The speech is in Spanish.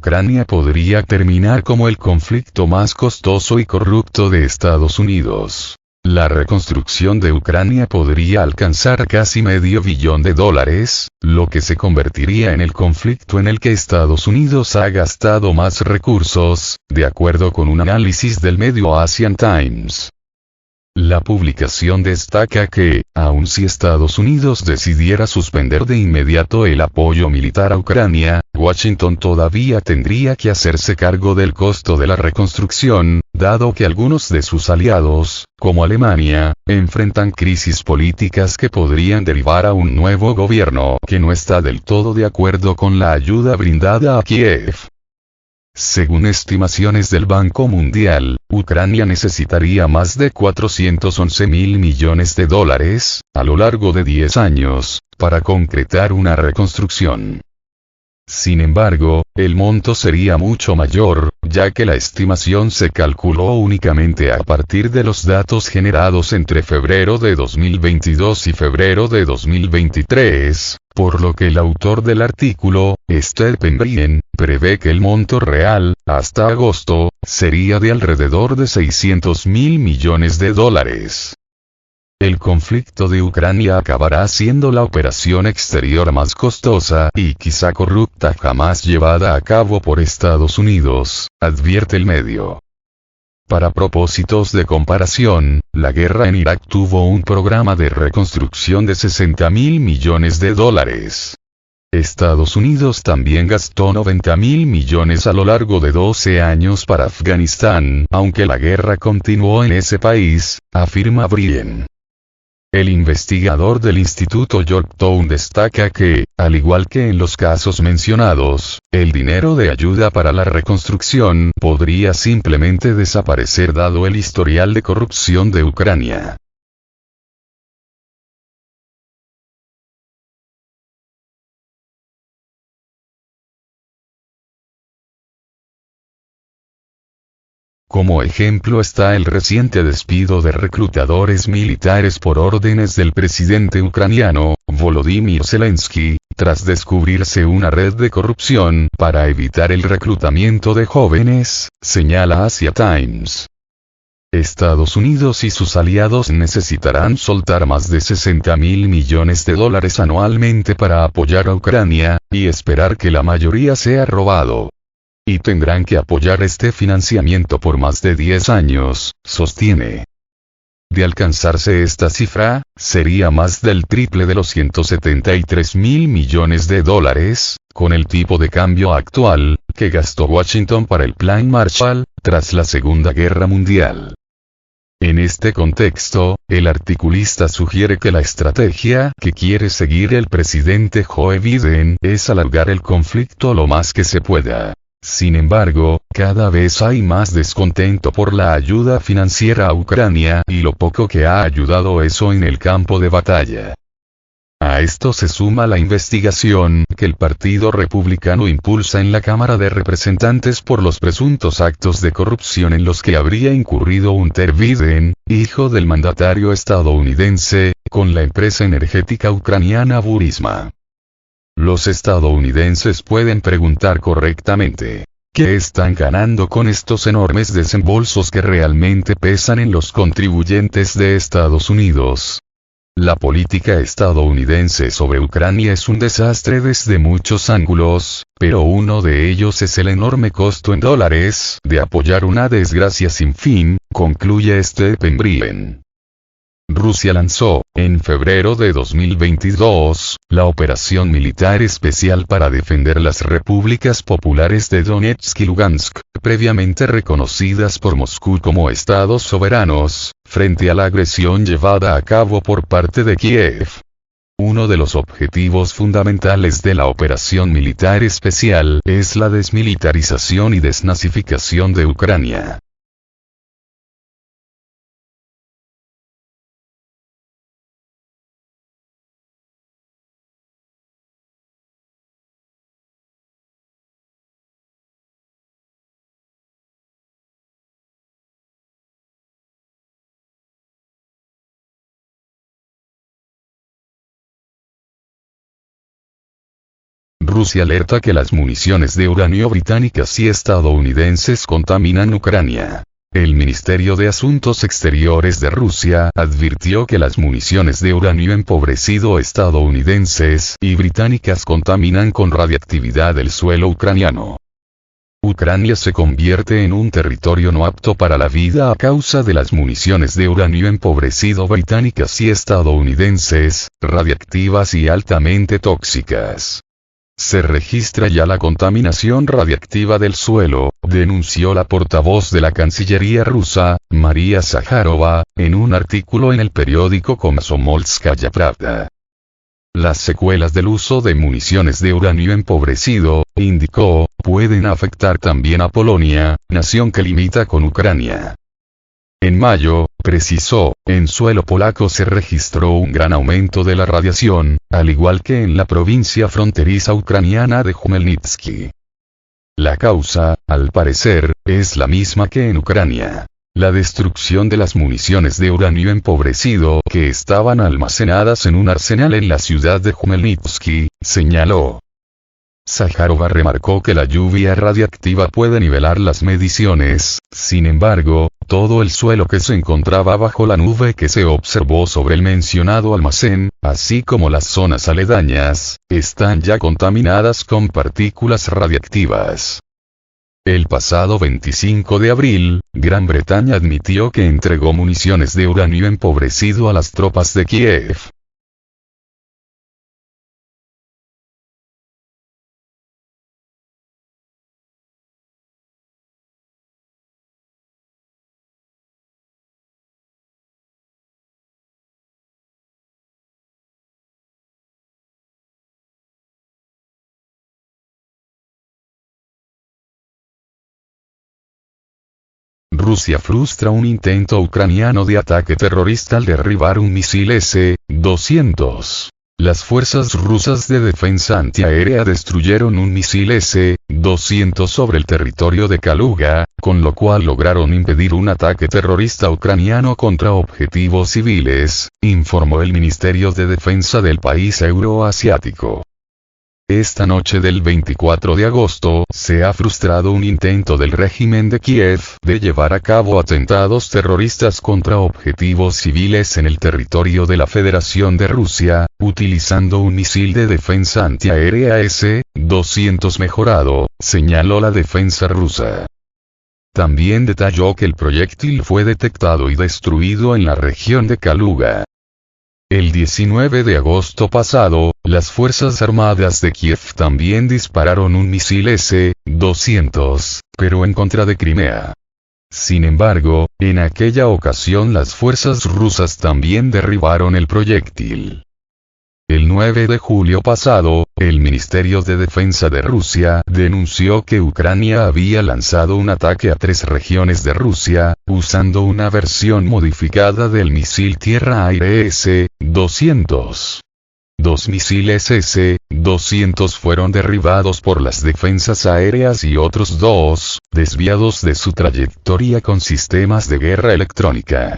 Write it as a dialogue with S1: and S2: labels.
S1: Ucrania podría terminar como el conflicto más costoso y corrupto de Estados Unidos. La reconstrucción de Ucrania podría alcanzar casi $500 millones, lo que se convertiría en el conflicto en el que Estados Unidos ha gastado más recursos, de acuerdo con un análisis del medio Asian Times. La publicación destaca que, aun si Estados Unidos decidiera suspender de inmediato el apoyo militar a Ucrania, Washington todavía tendría que hacerse cargo del costo de la reconstrucción, dado que algunos de sus aliados, como Alemania, enfrentan crisis políticas que podrían derivar a un nuevo gobierno que no está del todo de acuerdo con la ayuda brindada a Kiev. Según estimaciones del Banco Mundial, Ucrania necesitaría más de $411.000 millones, a lo largo de 10 años, para concretar una reconstrucción. Sin embargo, el monto sería mucho mayor, ya que la estimación se calculó únicamente a partir de los datos generados entre febrero de 2022 y febrero de 2023, por lo que el autor del artículo, Stephen Brien, prevé que el monto real, hasta agosto, sería de alrededor de $600.000 millones. El conflicto de Ucrania acabará siendo la operación exterior más costosa y quizá corrupta jamás llevada a cabo por Estados Unidos, advierte el medio. Para propósitos de comparación, la guerra en Irak tuvo un programa de reconstrucción de $60.000 millones. Estados Unidos también gastó $90.000 millones a lo largo de 12 años para Afganistán, aunque la guerra continuó en ese país, afirma Brien. El investigador del Instituto Yorktown destaca que, al igual que en los casos mencionados, el dinero de ayuda para la reconstrucción podría simplemente desaparecer dado el historial de corrupción de Ucrania. Como ejemplo está el reciente despido de reclutadores militares por órdenes del presidente ucraniano, Volodymyr Zelensky, tras descubrirse una red de corrupción para evitar el reclutamiento de jóvenes, señala Asia Times. Estados Unidos y sus aliados necesitarán soltar más de $60.000 millones anualmente para apoyar a Ucrania, y esperar que la mayoría sea robado. Y tendrán que apoyar este financiamiento por más de 10 años, sostiene. De alcanzarse esta cifra, sería más del triple de los $173.000 millones, con el tipo de cambio actual, que gastó Washington para el Plan Marshall, tras la Segunda Guerra Mundial. En este contexto, el articulista sugiere que la estrategia que quiere seguir el presidente Joe Biden es alargar el conflicto lo más que se pueda. Sin embargo, cada vez hay más descontento por la ayuda financiera a Ucrania y lo poco que ha ayudado eso en el campo de batalla. A esto se suma la investigación que el Partido Republicano impulsa en la Cámara de Representantes por los presuntos actos de corrupción en los que habría incurrido Hunter Biden, hijo del mandatario estadounidense, con la empresa energética ucraniana Burisma. Los estadounidenses pueden preguntar correctamente, ¿qué están ganando con estos enormes desembolsos que realmente pesan en los contribuyentes de Estados Unidos? La política estadounidense sobre Ucrania es un desastre desde muchos ángulos, pero uno de ellos es el enorme costo en dólares de apoyar una desgracia sin fin, concluye Stephen Brien. Rusia lanzó, en febrero de 2022, la operación militar especial para defender las repúblicas populares de Donetsk y Lugansk, previamente reconocidas por Moscú como estados soberanos, frente a la agresión llevada a cabo por parte de Kiev. Uno de los objetivos fundamentales de la operación militar especial es la desmilitarización y desnazificación de Ucrania. Rusia alerta que las municiones de uranio británicas y estadounidenses contaminan Ucrania. El Ministerio de Asuntos Exteriores de Rusia advirtió que las municiones de uranio empobrecido estadounidenses y británicas contaminan con radiactividad el suelo ucraniano. Ucrania se convierte en un territorio no apto para la vida a causa de las municiones de uranio empobrecido británicas y estadounidenses, radiactivas y altamente tóxicas. Se registra ya la contaminación radiactiva del suelo, denunció la portavoz de la Cancillería rusa, María Zakharova, en un artículo en el periódico Komsomolskaya Pravda. Las secuelas del uso de municiones de uranio empobrecido, indicó, pueden afectar también a Polonia, nación que limita con Ucrania. En mayo, precisó, en suelo polaco se registró un gran aumento de la radiación, al igual que en la provincia fronteriza ucraniana de Khmelnytsky. La causa, al parecer, es la misma que en Ucrania. La destrucción de las municiones de uranio empobrecido que estaban almacenadas en un arsenal en la ciudad de Khmelnytsky, señaló. Zakharova remarcó que la lluvia radiactiva puede nivelar las mediciones, sin embargo, todo el suelo que se encontraba bajo la nube que se observó sobre el mencionado almacén, así como las zonas aledañas, están ya contaminadas con partículas radiactivas. El pasado 25 de abril, Gran Bretaña admitió que entregó municiones de uranio empobrecido a las tropas de Kiev. Rusia frustra un intento ucraniano de ataque terrorista al derribar un misil S-200. Las fuerzas rusas de defensa antiaérea destruyeron un misil S-200 sobre el territorio de Kaluga, con lo cual lograron impedir un ataque terrorista ucraniano contra objetivos civiles, informó el Ministerio de Defensa del país euroasiático. Esta noche del 24 de agosto, se ha frustrado un intento del régimen de Kiev de llevar a cabo atentados terroristas contra objetivos civiles en el territorio de la Federación de Rusia, utilizando un misil de defensa antiaérea S-200 mejorado, señaló la defensa rusa. También detalló que el proyectil fue detectado y destruido en la región de Kaluga. El 19 de agosto pasado, las Fuerzas Armadas de Kiev también dispararon un misil S-200, pero en contra de Crimea. Sin embargo, en aquella ocasión las fuerzas rusas también derribaron el proyectil. El 9 de julio pasado, el Ministerio de Defensa de Rusia denunció que Ucrania había lanzado un ataque a 3 regiones de Rusia, usando una versión modificada del misil tierra-aire S-200. 2 misiles S-200 fueron derribados por las defensas aéreas y otros 2, desviados de su trayectoria con sistemas de guerra electrónica.